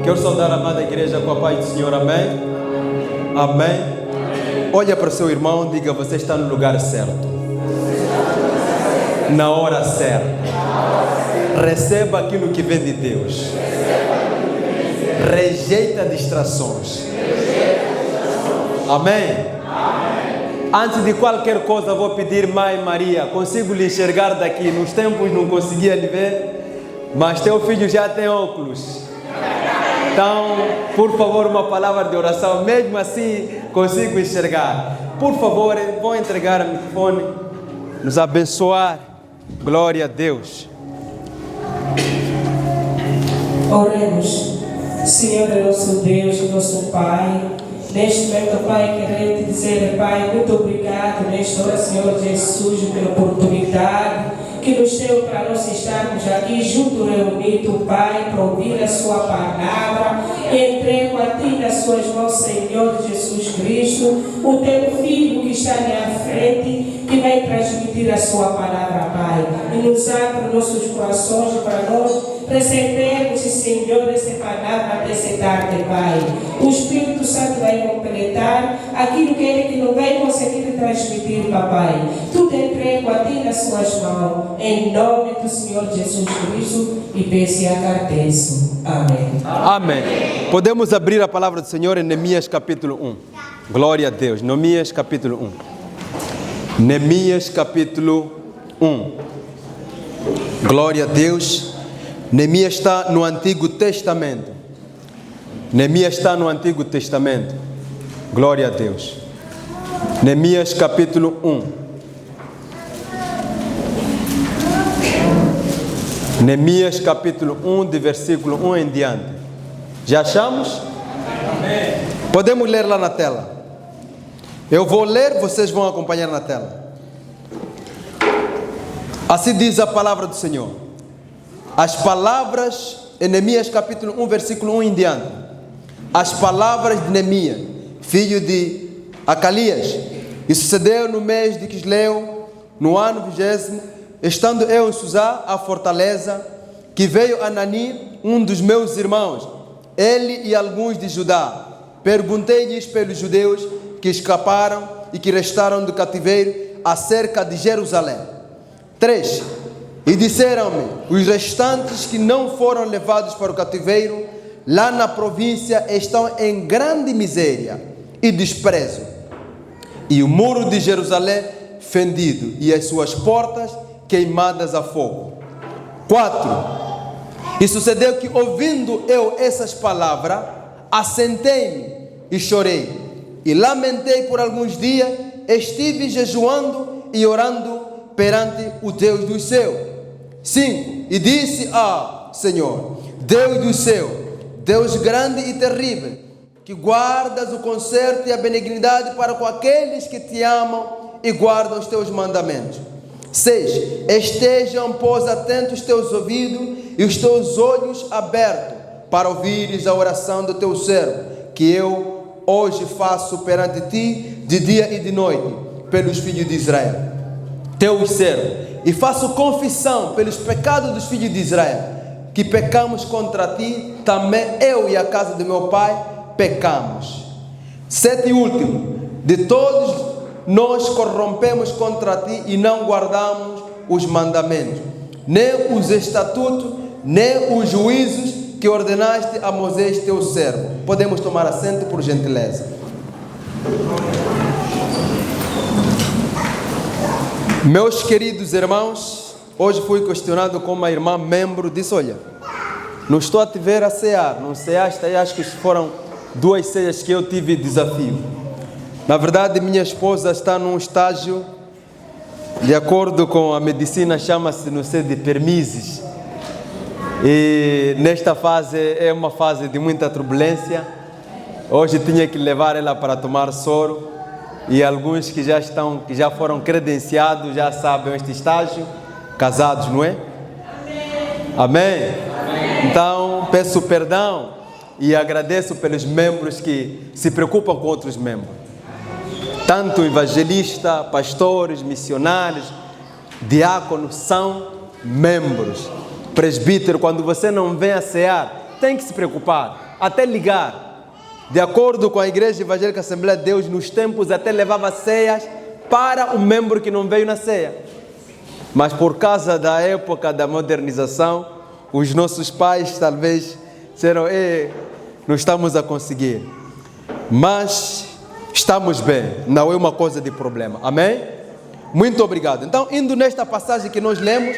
Quero saudar a amada igreja com a paz do Senhor, amém? Amém? Olha para o seu irmão, diga: você está no lugar certo, na hora certa. Receba aquilo que vem de Deus. Rejeita distrações. Amém? Antes de qualquer coisa, vou pedir, Mãe Maria, consigo lhe enxergar daqui. Nos tempos não conseguia lhe ver, mas teu filho já tem óculos. Então, por favor, uma palavra de oração. Mesmo assim, consigo enxergar. Por favor, vou entregar o microfone, nos abençoar. Glória a Deus. Oremos. Senhor, é nosso Deus, nosso Pai. Neste momento, Pai, queremos te dizer, Pai, muito obrigado nesta hora, Senhor Jesus, pela oportunidade que nos deu para nós estarmos aqui junto, reunidos, Pai, para ouvir a Sua palavra. Entrego a Ti nas Suas mãos, Senhor Jesus Cristo, o Teu Filho que está na frente, que vai transmitir a Sua palavra, Pai. E nos abre nossos corações para nós recebermos, Senhor, essa palavra dessa tarde, Pai. O Espírito Santo vai completar aquilo que Ele não vai conseguir transmitir, Papai. Tudo entrego a Ti nas Suas mãos, em nome do Senhor Jesus Cristo, e peço e agradeço. Amém. Amém. Podemos abrir a palavra do Senhor em Neemias capítulo 1. Glória a Deus. Neemias capítulo 1. Neemias capítulo 1. Glória a Deus. Neemias está no Antigo Testamento. Neemias está no Antigo Testamento. Glória a Deus. Neemias capítulo 1. Neemias capítulo 1, de versículo 1 em diante. Já achamos? Amém. Podemos ler lá na tela. Eu vou ler, vocês vão acompanhar na tela. Assim diz a palavra do Senhor. As palavras, em Neemias capítulo 1, versículo 1 em diante. As palavras de Neemias, filho de Acalias. E sucedeu no mês de Quisleu, no ano 20º, estando eu em Susá, a fortaleza, que veio Anani, um dos meus irmãos, ele e alguns de Judá. Perguntei-lhes pelos judeus que escaparam e que restaram do cativeiro acerca de Jerusalém. 3. E disseram-me: os restantes que não foram levados para o cativeiro, lá na província, estão em grande miséria e desprezo. E o muro de Jerusalém fendido, e as suas portas queimadas a fogo. 4. E sucedeu que, ouvindo eu essas palavras, assentei-me e chorei, e lamentei por alguns dias. Estive jejuando e orando perante o Deus dos céus. 5. E disse: Senhor, Deus do céu, Deus grande e terrível, que guardas o conserto e a benignidade para com aqueles que te amam e guardam os teus mandamentos. 6. Estejam, pois, atentos os teus ouvidos e os teus olhos abertos para ouvires a oração do teu servo, que eu hoje faço perante ti de dia e de noite, pelos filhos de Israel, teus servos, e faço confissão pelos pecados dos filhos de Israel, que pecamos contra ti, também eu e a casa do meu pai pecamos. 7 e último, de todos nós corrompemos contra ti e não guardamos os mandamentos, nem os estatutos, nem os juízos que ordenaste a Moisés teu servo. Podemos tomar assento, por gentileza. Meus queridos irmãos, hoje fui questionado com uma irmã membro, disse: olha, não estou a te ver a cear, não ceaste, acho que foram 2 ceias que eu tive desafio. Na verdade, minha esposa está num estágio, de acordo com a medicina, chama-se, não sei, de permises. E nesta fase, é uma fase de muita turbulência. Hoje tinha que levar ela para tomar soro. E alguns que já foram credenciados, já sabem este estágio, casados, não é? Amém? Então, peço perdão e agradeço pelos membros que se preocupam com outros membros. Tanto evangelista, pastores, missionários, diáconos são membros. Presbítero, quando você não vem a cear, tem que se preocupar, até ligar. De acordo com a Igreja Evangélica Assembleia de Deus, nos tempos até levava ceias para o membro que não veio na ceia. Mas por causa da época da modernização, os nossos pais talvez disseram, não estamos a conseguir. Mas estamos bem, não é uma coisa de problema. Amém? Muito obrigado. Então, indo nesta passagem que nós lemos,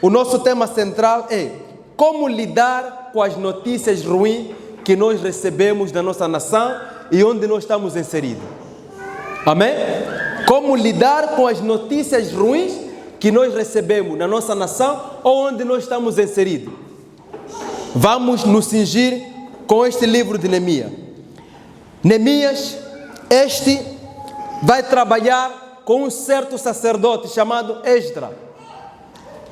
o nosso tema central é como lidar com as notícias ruins que nós recebemos da nossa nação e onde nós estamos inseridos. Amém? Como lidar com as notícias ruins que nós recebemos na nossa nação ou onde nós estamos inseridos. Vamos nos cingir com este livro de Neemias. Neemias, este vai trabalhar com um certo sacerdote chamado Esdra.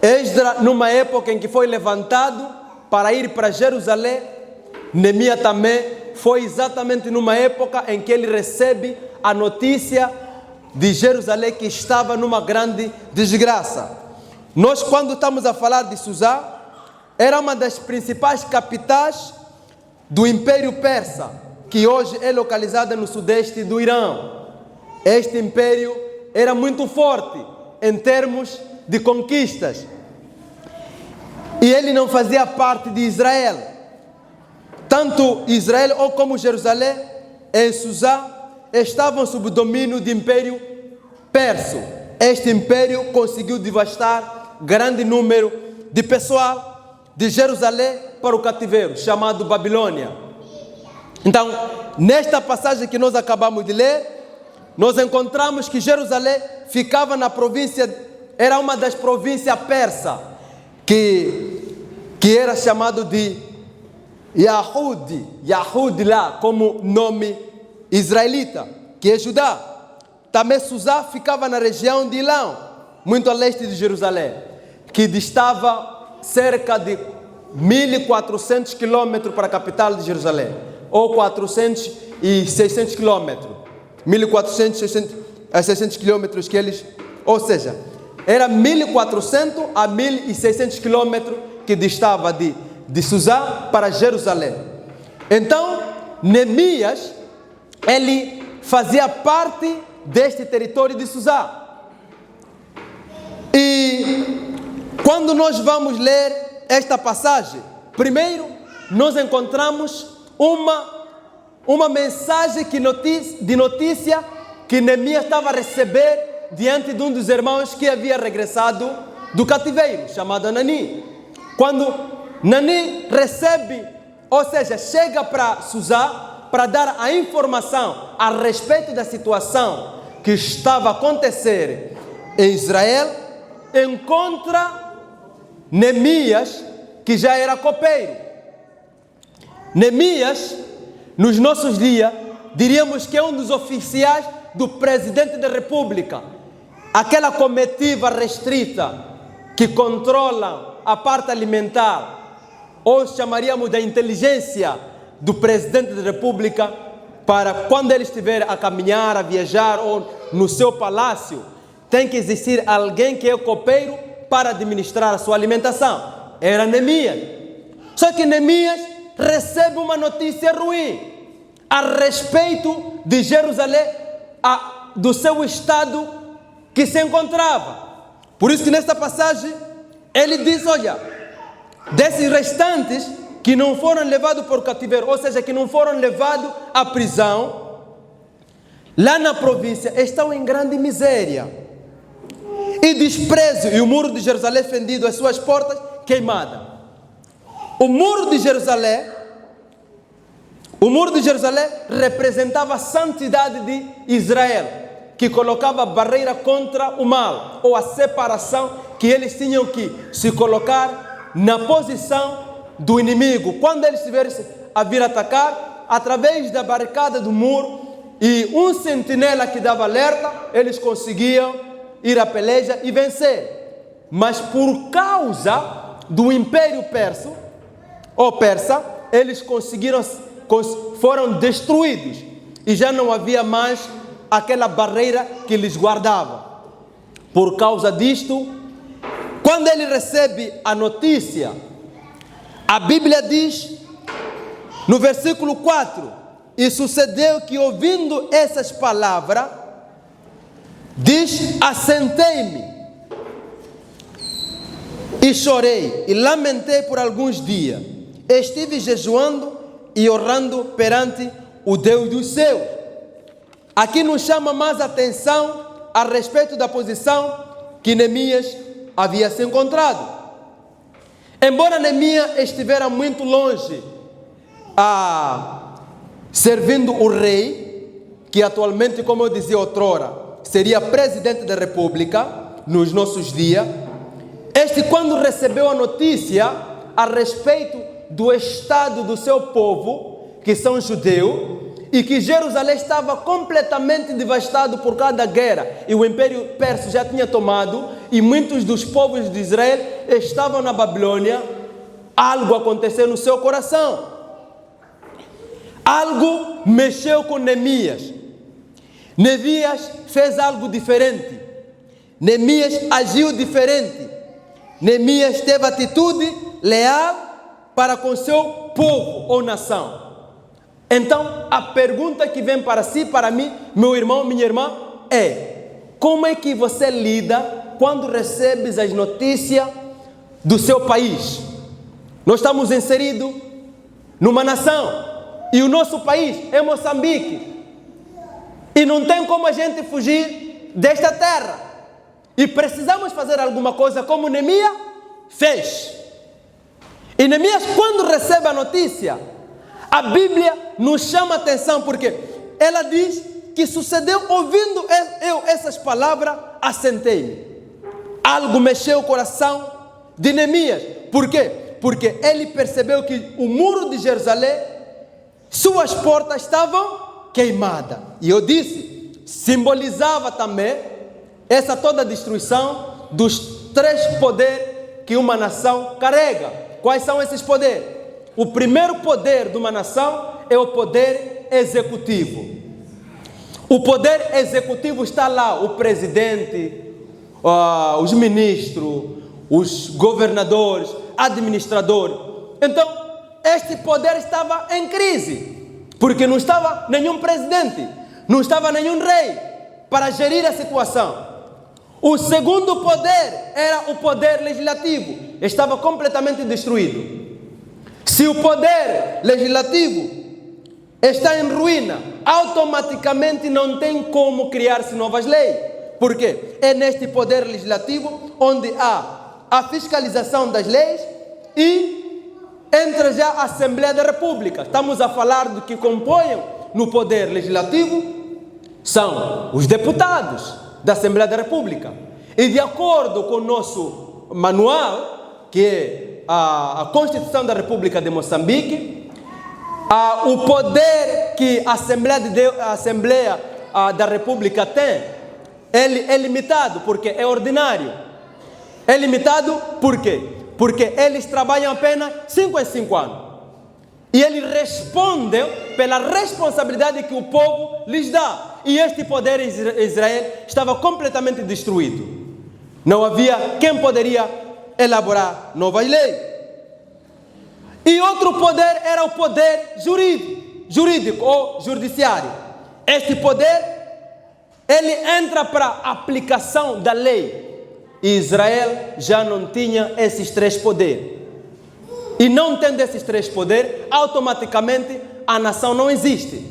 Esdra, numa época em que foi levantado para ir para Jerusalém, Neemias também foi exatamente numa época em que ele recebe a notícia de Jerusalém que estava numa grande desgraça. Nós, quando estamos a falar de Suzá, era uma das principais capitais do Império Persa, que hoje é localizada no sudeste do Irã. Este império era muito forte em termos de conquistas. E ele não fazia parte de Israel. Tanto Israel ou como Jerusalém, em Suzá, estavam sob o domínio do Império Persa. Este império conseguiu devastar grande número de pessoal de Jerusalém para o cativeiro, chamado Babilônia. Então, nesta passagem que nós acabamos de ler, nós encontramos que Jerusalém ficava na província, era uma das províncias persas, que era chamado de Yahud lá, como nome israelita, que é Judá. Também Suzá ficava na região de Ilão, muito a leste de Jerusalém, que distava cerca de 1.400 quilômetros para a capital de Jerusalém, ou 400 e 600 quilômetros, 1.400 a 600 quilômetros que eles, ou seja, era 1.400 a 1.600 quilômetros que distava de Suzá para Jerusalém. Então, Neemias, ele fazia parte deste território de Suzá. E quando nós vamos ler esta passagem, primeiro nós encontramos uma mensagem de notícia que Neemias estava a receber diante de um dos irmãos que havia regressado do cativeiro, chamado Anani. Quando Nani recebe, ou seja, chega para Suzá para dar a informação a respeito da situação que estava a acontecer em Israel, encontra Neemias, que já era copeiro. Neemias, nos nossos dias, diríamos que é um dos oficiais do presidente da República, aquela comitiva restrita que controla a parte alimentar, ou chamaríamos da inteligência do presidente da República, para quando ele estiver a caminhar, a viajar ou no seu palácio, tem que existir alguém que é copeiro para administrar a sua alimentação. Era Neemias. Só que Neemias recebe uma notícia ruim a respeito de Jerusalém, do seu estado que se encontrava. Por isso que nesta passagem ele diz, olha, desses restantes que não foram levados por cativeiro, ou seja, que não foram levados à prisão, lá na província estão em grande miséria e desprezo, e o muro de Jerusalém fendido, as suas portas queimadas. O muro de Jerusalém representava a santidade de Israel, que colocava barreira contra o mal, ou a separação, que eles tinham que se colocar na posição do inimigo. Quando eles tivessem a vir atacar, através da barricada do muro e um sentinela que dava alerta, eles conseguiam ir à peleja e vencer. Mas por causa do Império Persa, eles foram destruídos e já não havia mais aquela barreira que lhes guardava. Por causa disto, quando ele recebe a notícia, a Bíblia diz, no versículo 4, e sucedeu que, ouvindo essas palavras, diz: assentei-me e chorei e lamentei por alguns dias. Estive jejuando e orando perante o Deus dos céus. Aqui nos chama mais atenção a respeito da posição que Neemias havia se encontrado. Embora Neemias estivesse muito longe, servindo o rei, que atualmente, como eu dizia outrora, seria presidente da República nos nossos dias, este, quando recebeu a notícia a respeito do estado do seu povo, que são judeus, e que Jerusalém estava completamente devastado por causa da guerra, e o Império Persa já tinha tomado, e muitos dos povos de Israel estavam na Babilônia, algo aconteceu no seu coração. Algo mexeu com Neemias. Neemias fez algo diferente. Neemias agiu diferente. Neemias teve atitude leal para com seu povo ou nação. Então, a pergunta que vem para si, para mim, meu irmão, minha irmã, é: como é que você lida quando recebes as notícias do seu país? Nós estamos inseridos numa nação, e o nosso país é Moçambique, e não tem como a gente fugir desta terra, e precisamos fazer alguma coisa, como Neemias fez. E Neemias, quando recebe a notícia, a Bíblia nos chama a atenção, porque ela diz que sucedeu, ouvindo eu essas palavras, assentei-me. Algo mexeu o coração de Neemias. Por quê? Porque ele percebeu que o muro de Jerusalém, suas portas estavam queimadas. E eu disse, simbolizava também essa toda destruição dos 3 poderes que uma nação carrega. Quais são esses poderes? O primeiro poder de uma nação é o poder executivo. O poder executivo está lá, o presidente, os ministros, os governadores, administradores. Então, este poder estava em crise, porque não estava nenhum presidente, não estava nenhum rei para gerir a situação. O segundo poder era o poder legislativo, estava completamente destruído. Se o poder legislativo está em ruína, automaticamente não tem como criar-se novas leis. Por quê? É neste poder legislativo onde há a fiscalização das leis e entra já a Assembleia da República. Estamos a falar do que compõem no poder legislativo, são os deputados da Assembleia da República. E de acordo com o nosso manual, que é a Constituição da República de Moçambique, o poder que a Assembleia da República tem, ele é limitado, porque é ordinário. É limitado por quê? Porque eles trabalham apenas 5 em 5 anos. E eles respondem pela responsabilidade que o povo lhes dá. E este poder em Israel estava completamente destruído. Não havia quem poderia elaborar novas leis. E outro poder era o poder jurídico ou judiciário. Este poder, ele entra para a aplicação da lei. E Israel já não tinha esses 3 poderes. E não tendo esses 3 poderes, automaticamente a nação não existe.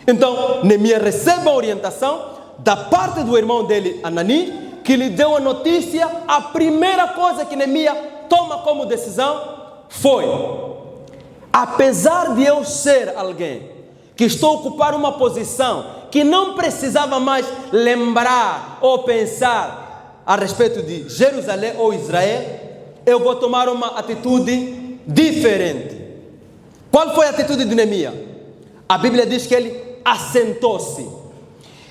Então, Neemias recebe a orientação da parte do irmão dele, Anani, que lhe deu a notícia. A primeira coisa que Neemias toma como decisão foi: apesar de eu ser alguém que estou a ocupar uma posição que não precisava mais lembrar ou pensar a respeito de Jerusalém ou Israel, eu vou tomar uma atitude diferente. Qual foi a atitude de Neemias? A Bíblia diz que ele assentou-se.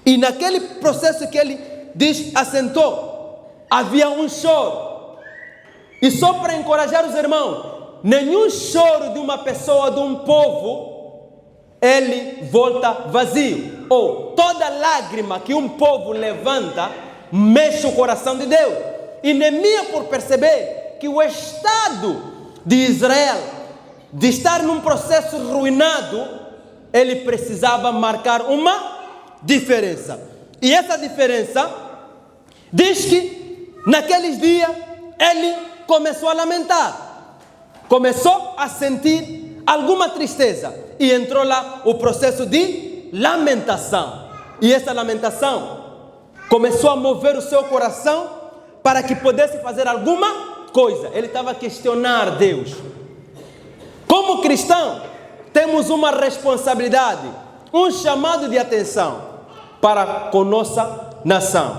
E naquele processo que ele diz assentou, havia um choro. E só para encorajar os irmãos, nenhum choro de uma pessoa, de um povo, ele volta vazio. ou toda lágrima que um povo levanta, mexe o coração de Deus. E Neemias, por perceber que o Estado de Israel, de estar num processo ruinado, ele precisava marcar uma diferença. E essa diferença, diz que naqueles dias, ele começou a lamentar. Começou a sentir alguma tristeza. E entrou lá o processo de lamentação. E essa lamentação começou a mover o seu coração para que pudesse fazer alguma coisa. Ele estava a questionar Deus. Como cristão, temos uma responsabilidade, um chamado de atenção para com nossa nação.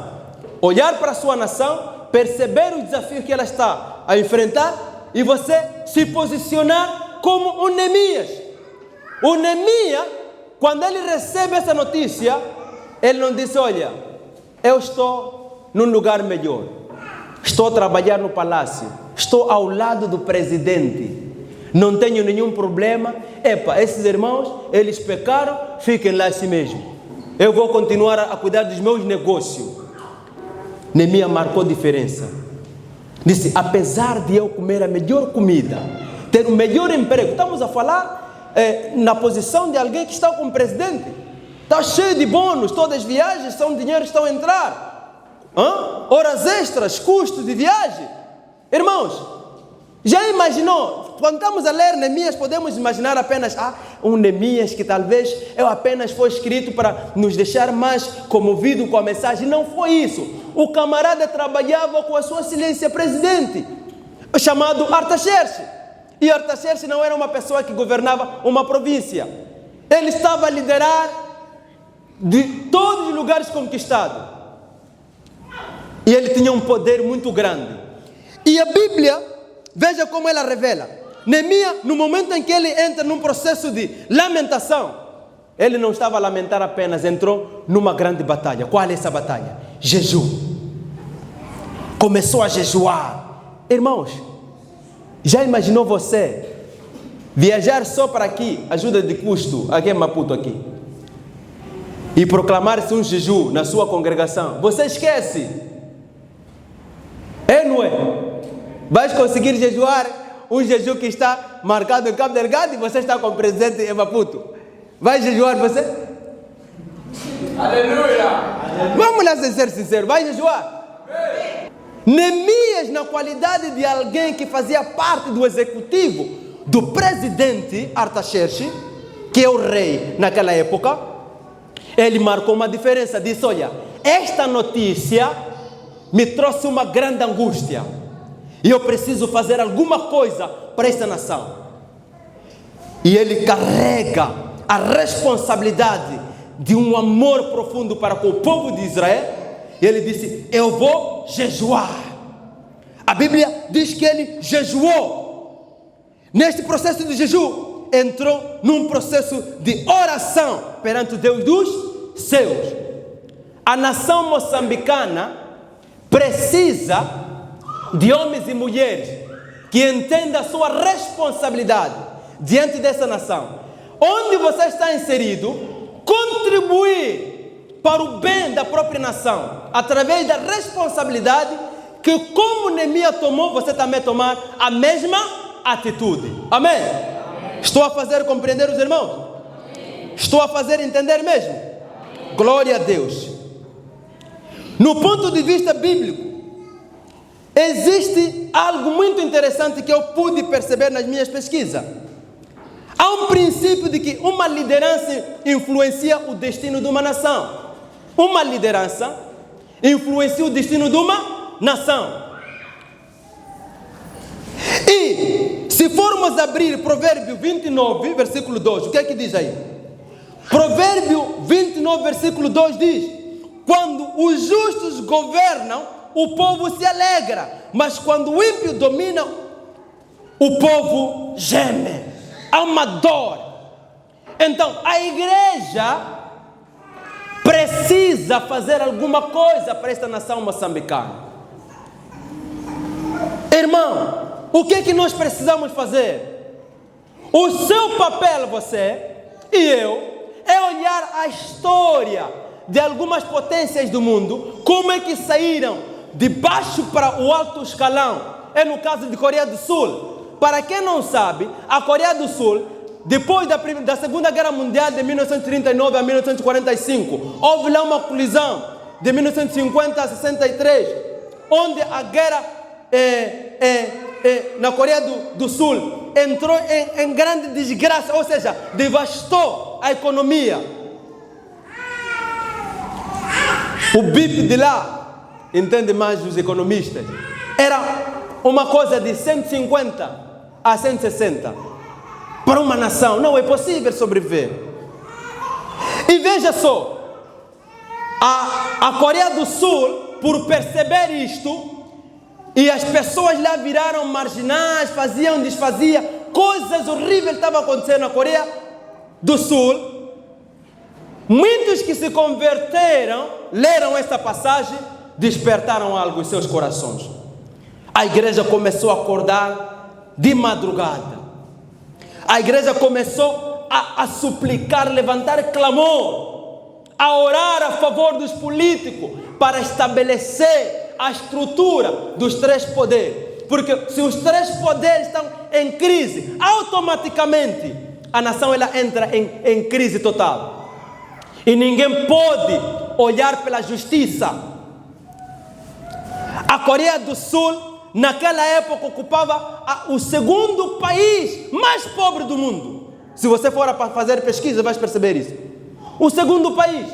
Olhar para a sua nação, perceber o desafio que ela está a enfrentar e você se posicionar como um Neemias. O Neemias, quando ele recebe essa notícia, ele não disse: olha, eu estou num lugar melhor, estou a trabalhar no palácio, estou ao lado do presidente, não tenho nenhum problema. Esses irmãos, eles pecaram, fiquem lá assim mesmo, eu vou continuar a cuidar dos meus negócios. Neemias marcou diferença. Disse: apesar de eu comer a melhor comida, ter o melhor emprego, estamos a falar na posição de alguém que está com o presidente, está cheio de bônus, todas as viagens são dinheiro que estão a entrar, horas extras, custos de viagem. Irmãos, já imaginou? Quando estamos a ler Neemias, podemos imaginar apenas um Neemias que talvez apenas foi escrito para nos deixar mais comovido com a mensagem. Não foi isso. O camarada trabalhava com a sua excelência presidente, chamado Artaxerxes. E Artaxerxes não era uma pessoa que governava uma província. Ele estava a liderar de todos os lugares conquistados. E ele tinha um poder muito grande. E a Bíblia, veja como ela revela. Neemias, no momento em que ele entra num processo de lamentação, ele não estava a lamentar apenas, entrou numa grande batalha. Qual é essa batalha? Jejum. Começou a jejuar. Irmãos, já imaginou você viajar só para aqui, ajuda de custo, aqui em Maputo aqui, e proclamar-se um jejum na sua congregação? Você esquece. Não é? Vais conseguir jejuar um jejum que está marcado em Cabo Delgado e você está com o presidente em Maputo? Vai jejuar você? Aleluia! Vamos lá ser sinceros, vai jejuar? Neemias, na qualidade de alguém que fazia parte do executivo do presidente Artaxerxes, que é o rei naquela época, ele marcou uma diferença. Disse: olha, esta notícia me trouxe uma grande angústia e eu preciso fazer alguma coisa para esta nação. E ele carrega a responsabilidade de um amor profundo para com o povo de Israel. E ele disse: eu vou jejuar. A Bíblia diz que ele jejuou. Neste processo de jejum, entrou num processo de oração perante o Deus dos céus. A nação moçambicana precisa de homens e mulheres que entendam a sua responsabilidade diante dessa nação. Onde você está inserido, contribuir para o bem da própria nação, através da responsabilidade que, como Neemias tomou, você também tomar a mesma atitude. Amém? Amém. Estou a fazer compreender os irmãos? Amém. Estou a fazer entender mesmo? Amém. Glória a Deus. No ponto de vista bíblico, existe algo muito interessante que eu pude perceber nas minhas pesquisas. Há um princípio de que uma liderança influencia o destino de uma nação. Uma liderança influencia o destino de uma nação. E se formos abrir Provérbio 29, versículo 2, o que é que diz aí? Provérbio 29, versículo 2 diz: quando os justos governam, o povo se alegra, mas quando o ímpio domina, o povo geme. Há uma dor. Então, a igreja precisa fazer alguma coisa para esta nação moçambicana. Irmão, o que é que nós precisamos fazer? O seu papel, você e eu, é olhar a história de algumas potências do mundo, como é que saíram de baixo para o alto escalão. É no caso de Coreia do Sul. Para quem não sabe, a Coreia do Sul, depois da Segunda Guerra Mundial de 1939 a 1945, houve lá uma colisão de 1950 a 63, onde a guerra na Coreia do Sul entrou em grande desgraça, ou seja, devastou a economia. O BIP de lá, entende mais os economistas, era uma coisa de 150 a 160. Para uma nação não é possível sobreviver. E veja só, a Coreia do Sul, por perceber isto, e as pessoas lá viraram marginais, faziam, desfaziam, coisas horríveis estavam acontecendo na Coreia do Sul. Muitos que se converteram, leram esta passagem, despertaram algo em seus corações. A igreja começou a acordar de madrugada. A igreja começou a suplicar, levantar clamor, a orar a favor dos políticos para estabelecer a estrutura dos três poderes. Porque se os três poderes estão em crise, automaticamente a nação ela entra em crise total. E ninguém pode olhar pela justiça. A Coreia do Sul, naquela época, ocupava o segundo país mais pobre do mundo. Se você for para fazer pesquisa, vai perceber isso. O segundo país.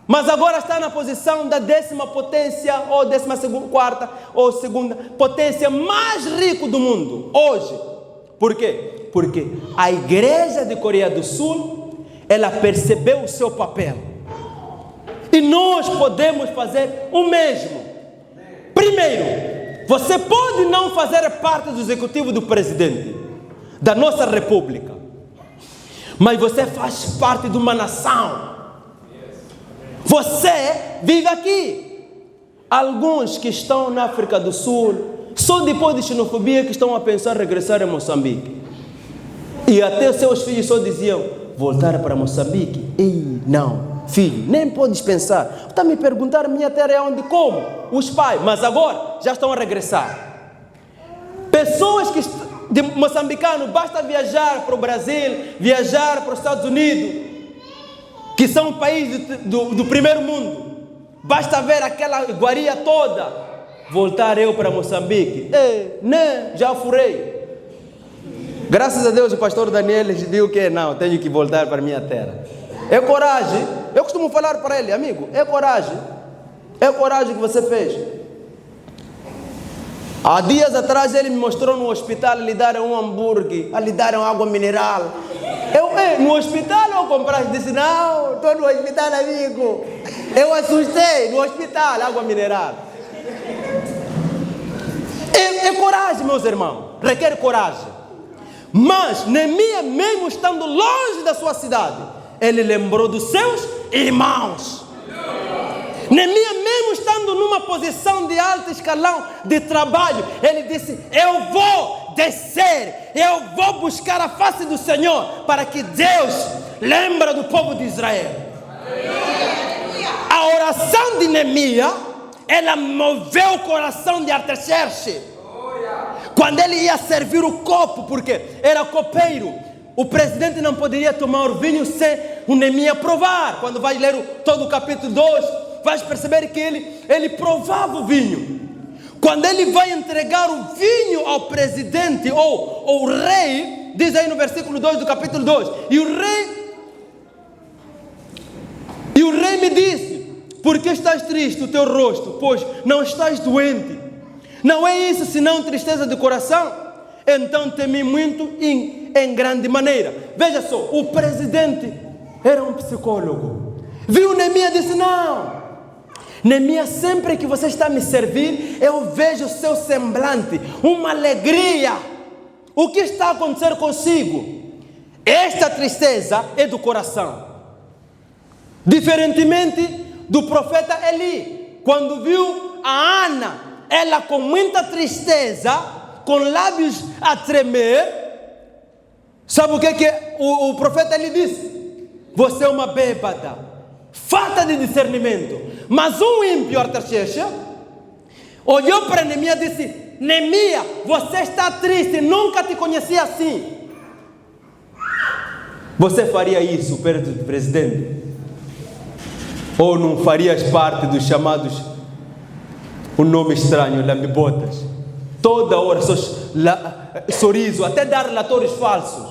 Mas agora está na posição da 10ª potência, ou 14ª, ou segunda potência mais rica do mundo, hoje. Por quê? Porque a igreja de Coreia do Sul, ela percebeu o seu papel. E nós podemos fazer o mesmo. Primeiro, você pode não fazer parte do executivo do presidente da nossa república, mas você faz parte de uma nação. Você vive aqui. Alguns que estão na África do Sul, só depois de xenofobia que estão a pensar em regressar a Moçambique. E até os seus filhos só diziam, voltar para Moçambique? Ei, não, filho, nem podes pensar. Está me perguntar, minha terra é onde? Como? Os pais, mas agora já estão a regressar. Pessoas que de moçambicano, basta viajar para o Brasil, viajar para os Estados Unidos, que são países do primeiro mundo. Basta ver aquela iguaria toda. Voltar eu para Moçambique? Né, já furei. Graças a Deus o pastor Daniel viu que não, tenho que voltar para a minha terra. É coragem. Eu costumo falar para ele, amigo, é coragem. É coragem que você fez. Há dias atrás ele me mostrou no hospital, lhe deram um hambúrguer, lhe deram água mineral. No hospital eu compraste, disse, não, estou no hospital, amigo. Eu assustei, no hospital, água mineral. É coragem, meus irmãos, requer coragem. Mas Neemias, mesmo estando longe da sua cidade, ele lembrou dos seus irmãos. Neemias, mesmo estando numa posição de alto escalão de trabalho, ele disse, eu vou descer, eu vou buscar a face do Senhor, para que Deus lembre do povo de Israel. A oração de Neemias, ela moveu o coração de Artaxerxes. Quando ele ia servir o copo, porque era copeiro, o presidente não poderia tomar o vinho sem o Neemias provar. Quando vai ler todo o capítulo 2, vais perceber que ele provava o vinho. Quando ele vai entregar o vinho ao presidente ou ao rei, diz aí no versículo 2 do capítulo 2, e o rei me disse, por que estás triste o teu rosto? Pois não estás doente. Não é isso senão tristeza de coração? Então temi muito em grande maneira. Veja só, o presidente era um psicólogo. Viu Neemias e disse, não, Neemias, sempre que você está a me servir, eu vejo o seu semblante, uma alegria. O que está a acontecer consigo? Esta tristeza é do coração. Diferentemente do profeta Eli, quando viu a Ana, ela com muita tristeza, com lábios a tremer, sabe o que o profeta Eli disse? você é uma bêbada. Falta de discernimento. Mas um ímpio, Artaxerxes, olhou para Neemias e disse: Neemias, você está triste, nunca te conheci assim. Você faria isso perto do presidente? Ou não farias parte dos chamados, um nome estranho, lambibotas? Toda hora, sorriso, até dar relatórios falsos.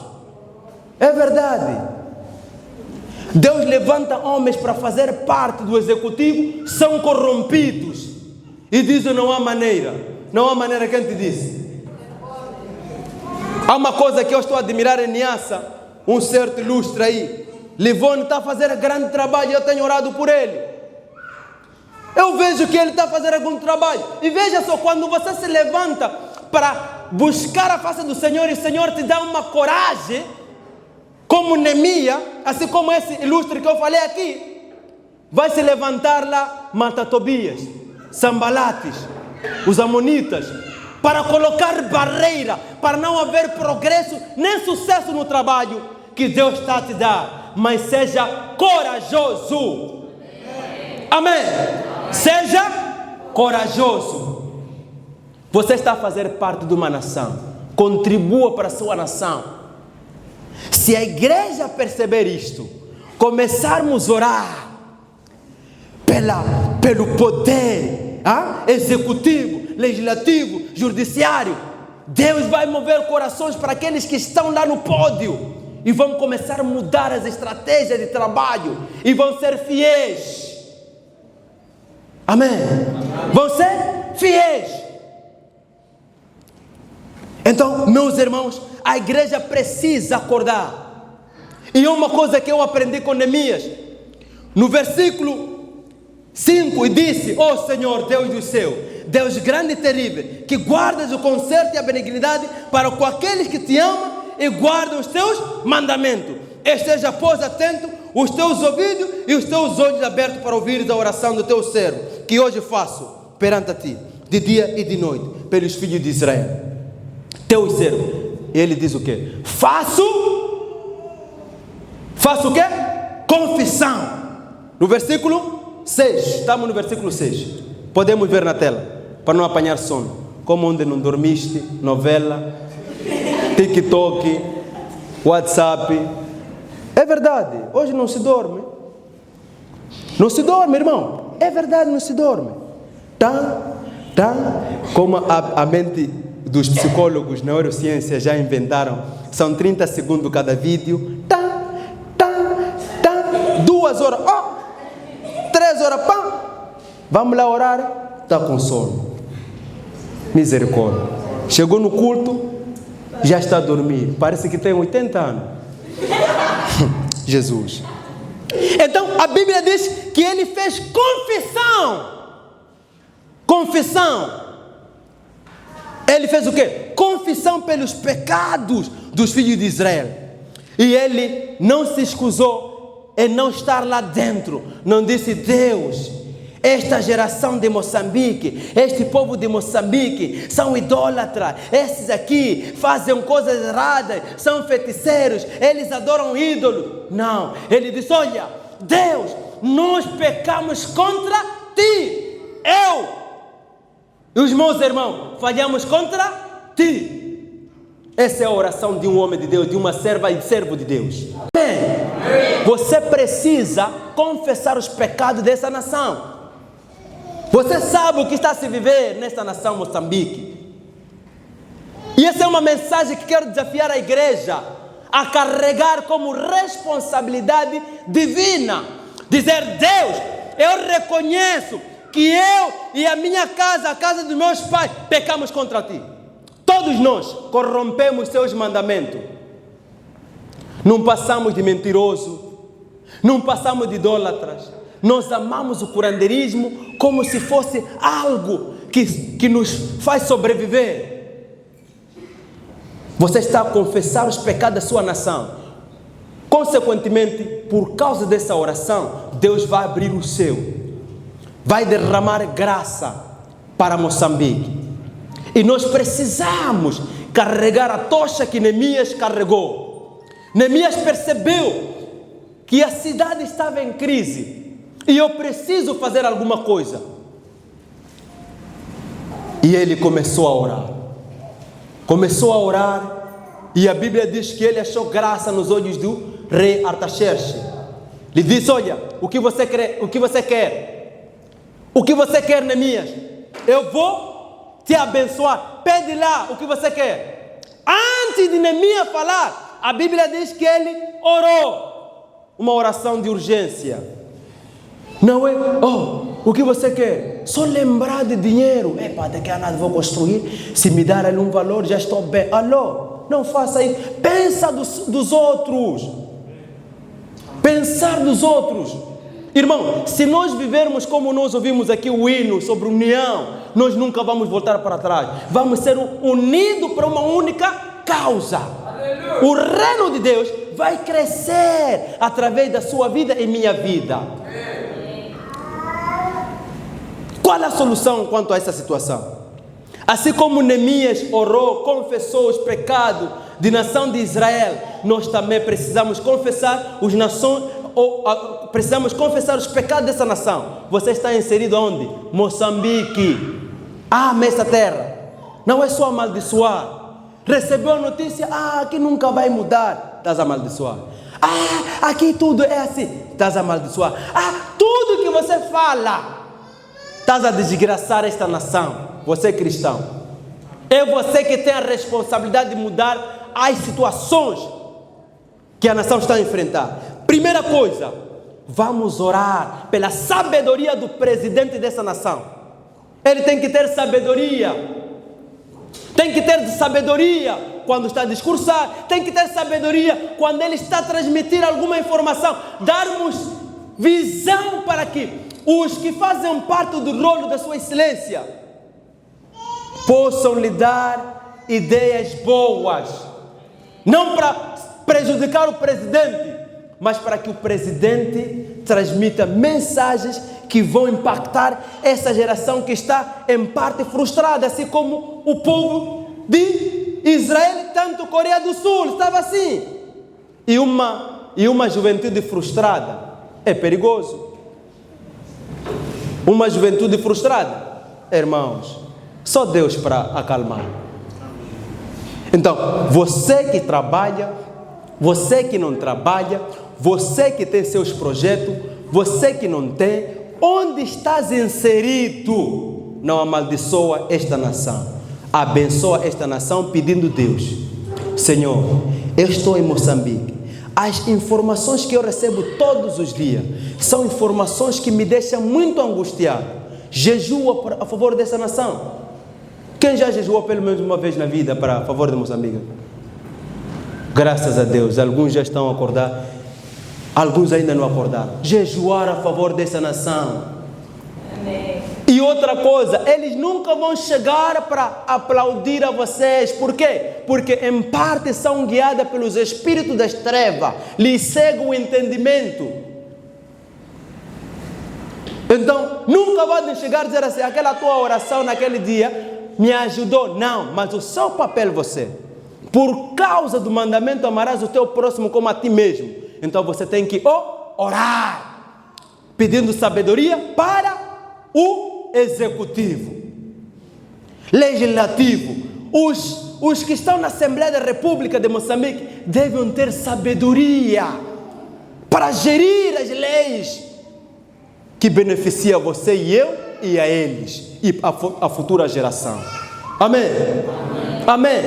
É verdade. Deus levanta homens para fazer parte do executivo, são corrompidos. E dizem: não há maneira. Não há maneira, quem te disse? Há uma coisa que eu estou a admirar em Niassa, um certo ilustre aí. Livone está a fazer grande trabalho e eu tenho orado por ele. Eu vejo que ele está a fazer algum trabalho. E veja só, quando você se levanta para buscar a face do Senhor e o Senhor te dá uma coragem, como Neemias, assim como esse ilustre que eu falei aqui, vai se levantar lá, mata Tobias, Sambalates, os amonitas, para colocar barreira, para não haver progresso nem sucesso no trabalho que Deus está a te dar. Mas seja corajoso. Amém. Seja corajoso. Você está a fazer parte de uma nação. Contribua para a sua nação. Se a igreja perceber isto, começarmos a orar pelo poder executivo, legislativo, judiciário, Deus vai mover corações para aqueles que estão lá no pódio e vão começar a mudar as estratégias de trabalho e vão ser fiéis. Amém? Vão ser fiéis. Então, meus irmãos, a igreja precisa acordar. E uma coisa que eu aprendi com Neemias, no versículo 5, e disse: ó Senhor, Deus do céu, Deus grande e terrível, que guardas o conserto e a benignidade para com aqueles que te amam e guardam os teus mandamentos. Esteja, pois, atento os teus ouvidos e os teus olhos abertos para ouvir a oração do teu servo, que hoje faço perante a ti, de dia e de noite, pelos filhos de Israel, teus servos. E ele diz o quê? Faço o quê? Confissão. No versículo 6, estamos no versículo 6. Podemos ver na tela, para não apanhar sono. Como onde não dormiste, novela, TikTok, WhatsApp. É verdade, hoje não se dorme. Não se dorme, irmão. É verdade, não se dorme. Como a mente dos psicólogos, neurociência já inventaram. São 30 segundos cada vídeo. 2 horas. 3 horas. Vamos lá orar. Está com sono. Misericórdia. Chegou no culto, já está a dormir. Parece que tem 80 anos. Jesus. Então a Bíblia diz que ele fez confissão. Ele fez o quê? Confissão pelos pecados dos filhos de Israel. E ele não se escusou em não estar lá dentro. Não disse: Deus, esta geração de Moçambique, este povo de Moçambique são idólatras, esses aqui fazem coisas erradas, são feiticeiros, eles adoram ídolos. Não, ele disse: olha, Deus, nós pecamos contra ti, eu e os meus irmãos falhamos contra ti. Essa é a oração de um homem de Deus, de uma serva e servo de Deus. Amém. Você precisa confessar os pecados dessa nação. Você sabe o que está a se viver nesta nação Moçambique. E essa é uma mensagem que quero desafiar a igreja a carregar como responsabilidade divina. Dizer: Deus, eu reconheço que eu e a minha casa, a casa dos meus pais, pecamos contra ti. Todos nós corrompemos seus mandamentos. Não passamos de mentiroso, não passamos de idólatras. Nós amamos o curandeirismo como se fosse algo que nos faz sobreviver. Você está a confessar os pecados da sua nação. Consequentemente, por causa dessa oração, Deus vai abrir o céu, vai derramar graça para Moçambique. E nós precisamos carregar a tocha que Neemias carregou. Neemias percebeu que a cidade estava em crise e eu preciso fazer alguma coisa. E ele começou a orar. Começou a orar e a Bíblia diz que ele achou graça nos olhos do rei Artaxerxes. Lhe disse: olha, o que você quer? O que você quer? O que você quer, Neemias? Eu vou te abençoar. Pede lá o que você quer. Antes de Neemias falar, a Bíblia diz que ele orou. Uma oração de urgência. Não é, o que você quer? Só lembrar de dinheiro. Daqui a nada vou construir. Se me dar ali um valor, já estou bem. Alô, não faça isso. Pensa dos outros. Pensar dos outros. Irmão, se nós vivermos como nós ouvimos aqui o hino sobre união, nós nunca vamos voltar para trás. Vamos ser unidos para uma única causa. Aleluia. O reino de Deus vai crescer através da sua vida e minha vida. Qual a solução quanto a essa situação? Assim como Neemias orou, confessou os pecados de nação de Israel, nós também precisamos confessar precisamos confessar os pecados dessa nação. Você está inserido onde? Moçambique. Ama essa terra. Não é só amaldiçoar. Recebeu a notícia, aqui nunca vai mudar. Estás a amaldiçoar. Aqui tudo é assim. Estás a amaldiçoar. Tudo que você fala, estás a desgraçar esta nação. Você é cristão. É você que tem a responsabilidade de mudar as situações que a nação está a enfrentar. Primeira coisa, vamos orar pela sabedoria do presidente dessa nação. Ele tem que ter sabedoria. Tem que ter sabedoria quando está a discursar. Tem que ter sabedoria quando ele está a transmitir alguma informação. Darmos visão para que os que fazem parte do rolo da sua excelência possam lhe dar ideias boas. Não para prejudicar o presidente, mas para que o presidente transmita mensagens que vão impactar essa geração que está em parte frustrada, assim como o povo de Israel e tanto Coreia do Sul estava assim. E uma juventude frustrada é perigoso. Uma juventude frustrada, irmãos, só Deus para acalmar. Então, você que trabalha, você que não trabalha, você que tem seus projetos, você que não tem, onde estás inserido, não amaldiçoa esta nação. Abençoa esta nação pedindo Deus: Senhor, eu estou em Moçambique. As informações que eu recebo todos os dias são informações que me deixam muito angustiado. Jejua a favor dessa nação. Quem já jejuou pelo menos uma vez na vida para a favor de Moçambique? Graças a Deus, alguns já estão a acordar, alguns ainda não acordaram. Jejuar a favor dessa nação. Amém. E outra coisa, eles nunca vão chegar para aplaudir a vocês. Por quê? Porque em parte são guiadas pelos espíritos das trevas. Lhes segue o entendimento. Então, nunca vão chegar a dizer assim: aquela tua oração naquele dia me ajudou. Não, mas o seu papel, você, por causa do mandamento, amarás o teu próximo como a ti mesmo. Então você tem que orar, pedindo sabedoria para o executivo, legislativo. Os que estão na Assembleia da República de Moçambique devem ter sabedoria para gerir as leis que beneficiam você e eu e a eles e a futura geração. Amém? Amém?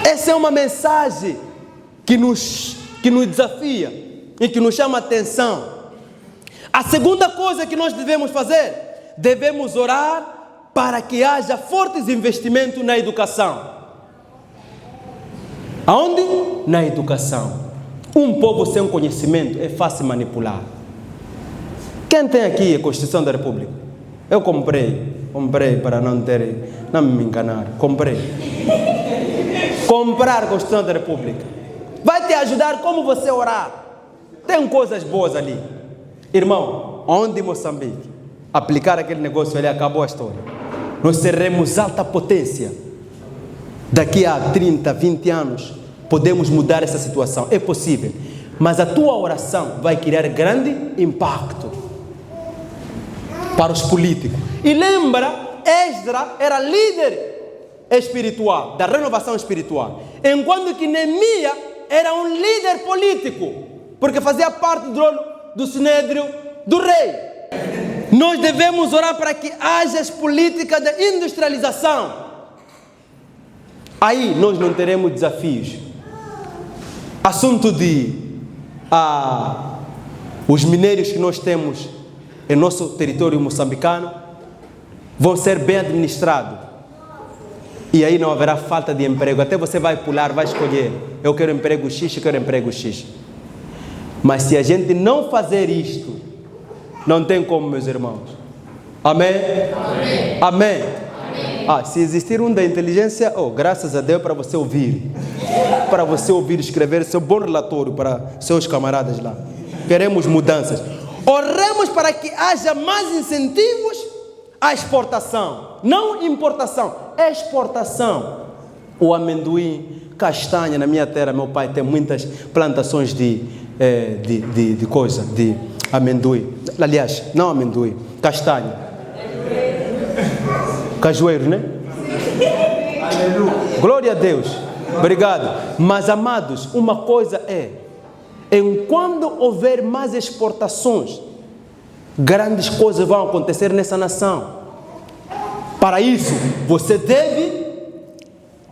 Essa é uma mensagem que nos desafia e que nos chama a atenção. A segunda coisa que nós devemos fazer, devemos orar para que haja fortes investimentos na educação. Aonde? Na educação. Um povo sem conhecimento é fácil manipular. Quem tem aqui a Constituição da República? Eu comprei para não me enganar. Comprar a Constituição da República vai te ajudar como você orar. Tem coisas boas ali. Irmão, onde em Moçambique aplicar aquele negócio ali, acabou a história. Nós seremos alta potência. Daqui a 30, 20 anos podemos mudar essa situação. É possível. mas a tua oração vai criar grande impacto para os políticos. E lembra, Esdras era líder espiritual, da renovação espiritual, enquanto que Neemias era um líder político, porque fazia parte do sinédrio do rei. Nós devemos orar para que haja as políticas de industrialização. Aí nós não teremos desafios. Assunto de os minérios que nós temos em nosso território moçambicano vão ser bem administrados. E aí não haverá falta de emprego. Até você vai pular, vai escolher. Eu quero emprego X, eu quero emprego X. Mas se a gente não fazer isto, não tem como, meus irmãos. Amém? Amém. Amém. Amém. Se existir um da inteligência, graças a Deus para você ouvir. Para você ouvir, escrever seu bom relatório para seus camaradas lá. Queremos mudanças. Oremos para que haja mais incentivos à exportação. Não importação, exportação. O amendoim, castanha, na minha terra, meu pai tem muitas plantações de amendoim. Aliás, não amendoim, castanha. Cajueiro, né? Aleluia. Glória a Deus. Obrigado. Mas, amados, uma coisa enquanto houver mais exportações, grandes coisas vão acontecer nessa nação. Para isso, você deve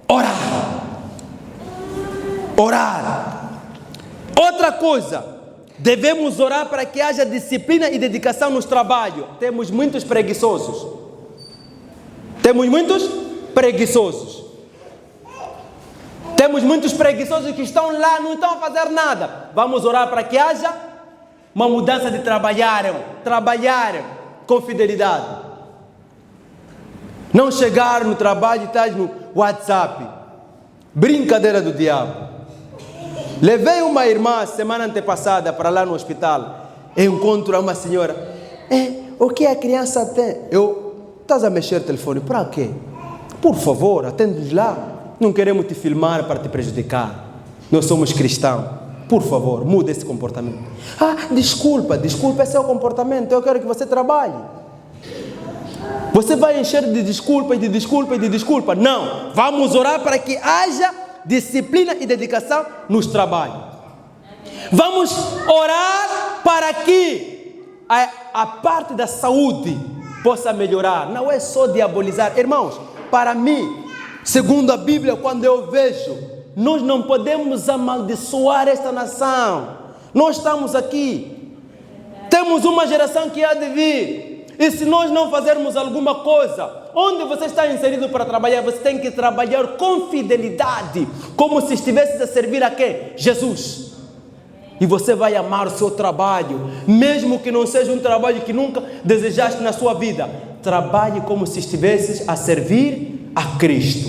orar. Orar. Outra coisa, devemos orar para que haja disciplina e dedicação nos trabalhos. Temos muitos preguiçosos. Temos muitos preguiçosos que estão lá, não estão a fazer nada. Vamos orar para que haja uma mudança de trabalhar com fidelidade. Não chegar no trabalho e estar no WhatsApp. Brincadeira do diabo. Levei uma irmã semana antepassada para lá no hospital. Encontro uma senhora. O que a criança tem? Estás a mexer no telefone, para quê? Por favor, atende-nos lá. Não queremos te filmar para te prejudicar. Nós somos cristãos. Por favor, muda esse comportamento. Desculpa, é seu comportamento. Eu quero que você trabalhe. Você vai encher de desculpa. Não, vamos orar para que haja disciplina e dedicação nos trabalhos. Vamos orar para que a parte da saúde possa melhorar. Não é só diabolizar. Irmãos, para mim, segundo a Bíblia, quando eu vejo, nós não podemos amaldiçoar esta nação. Nós estamos aqui. Temos uma geração que há de vir. E se nós não fazermos alguma coisa, onde você está inserido para trabalhar, você tem que trabalhar com fidelidade, como se estivesse a servir a quem? Jesus. E você vai amar o seu trabalho, mesmo que não seja um trabalho que nunca desejaste na sua vida. Trabalhe como se estivesse a servir a Cristo.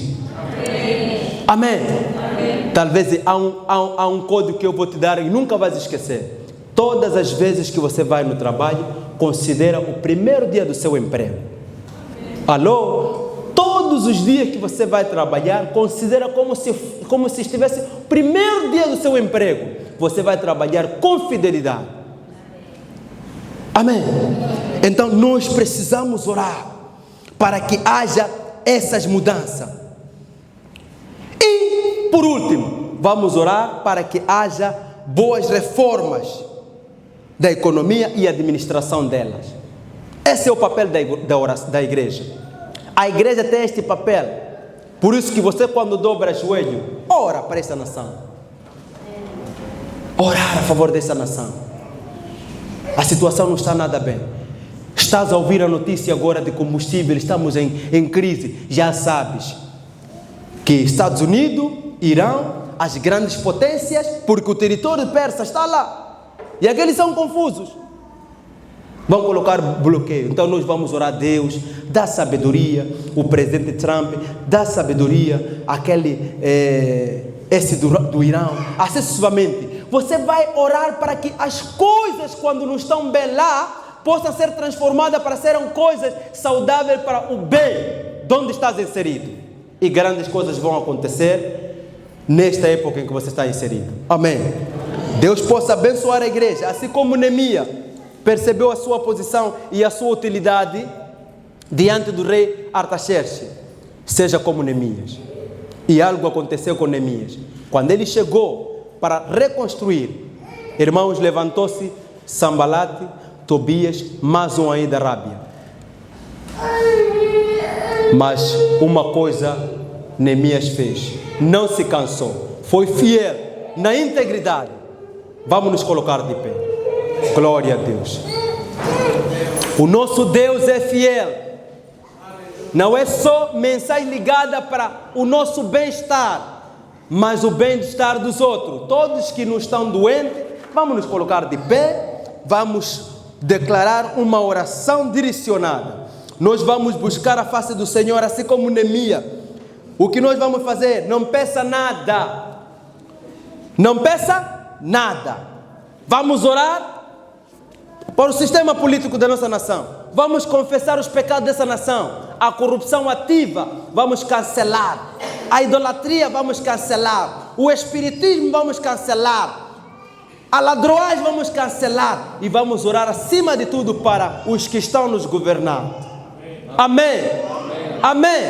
Amém. Amém. Amém. Talvez há um código que eu vou te dar e nunca vais esquecer. Todas as vezes que você vai no trabalho, considera o primeiro dia do seu emprego. Alô? Todos os dias que você vai trabalhar, considera como se estivesse o primeiro dia do seu emprego. Você vai trabalhar com fidelidade. Amém? Então nós precisamos orar para que haja essas mudanças. E, por último, vamos orar para que haja boas reformas da economia e administração delas. Esse é o papel da igreja. A igreja tem este papel. Por isso que você, quando dobra joelho, ora para essa nação. Orar a favor dessa nação. A situação não está nada bem. Estás a ouvir a notícia agora de combustível, estamos em crise. Já sabes que Estados Unidos, Irã, as grandes potências, porque o território persa está lá. E aqueles são confusos. Vão colocar bloqueio. Então nós vamos orar a Deus, dá sabedoria. O presidente Trump dá sabedoria. Esse do Irã. Assim sucessivamente. Você vai orar para que as coisas, quando não estão bem lá, possam ser transformadas para serem coisas saudáveis para o bem de onde estás inserido. E grandes coisas vão acontecer nesta época em que você está inserido. Amém. Deus possa abençoar a igreja, assim como Neemias percebeu a sua posição e a sua utilidade diante do rei Artaxerxes. Seja como Neemias. E algo aconteceu com Neemias. Quando ele chegou para reconstruir, irmãos, levantou-se Sambalate, Tobias, mais um aí da Arábia. Mas uma coisa Neemias fez, não se cansou, foi fiel na integridade. Vamos nos colocar de pé. Glória a Deus. O nosso Deus é fiel. Não é só mensagem ligada para o nosso bem-estar, mas o bem-estar dos outros. Todos que não estão doentes, vamos nos colocar de pé, vamos declarar uma oração direcionada. Nós vamos buscar a face do Senhor, assim como Neemias. O que nós vamos fazer? Não peça nada. Não peça nada. Vamos orar para o sistema político da nossa nação. Vamos confessar os pecados dessa nação. A corrupção ativa, vamos cancelar. A idolatria, vamos cancelar. O espiritismo, vamos cancelar. A ladroagem, vamos cancelar. E vamos orar acima de tudo para os que estão nos governando. Amém. Amém.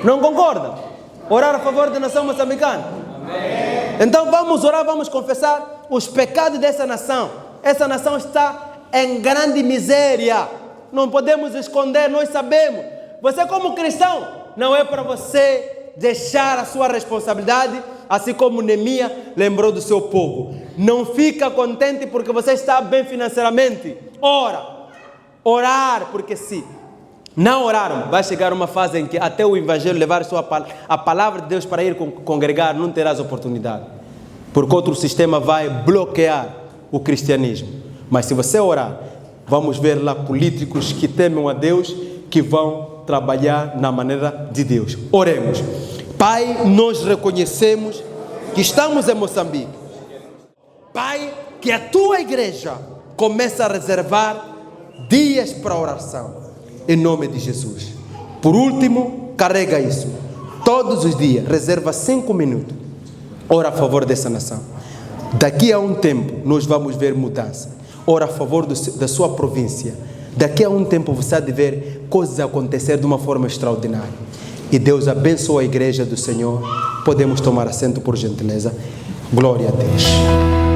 Não concorda? Orar a favor da nação moçambicana? Amém. Então vamos orar, vamos confessar os pecados dessa nação. Essa nação está em grande miséria. Não podemos esconder, nós sabemos. Você como cristão, não é para você deixar a sua responsabilidade, assim como Neemias lembrou do seu povo. Não fica contente porque você está bem financeiramente. Ora. Orar, porque se não orarmos, vai chegar uma fase em que até o evangelho levar a palavra de Deus para ir congregar, não terás oportunidade. Porque outro sistema vai bloquear o cristianismo. Mas se você orar, vamos ver lá políticos que temem a Deus, que vão trabalhar na maneira de Deus. Oremos. Pai, nós reconhecemos que estamos em Moçambique. Pai, que a tua igreja comece a reservar dias para oração. Em nome de Jesus. Por último, carrega isso. Todos os dias, reserva 5 minutos. Ora a favor dessa nação. Daqui a um tempo, nós vamos ver mudança. Ora a favor da sua província. Daqui a um tempo, você há de ver coisas acontecer de uma forma extraordinária. E Deus abençoa a igreja do Senhor. Podemos tomar assento por gentileza. Glória a Deus.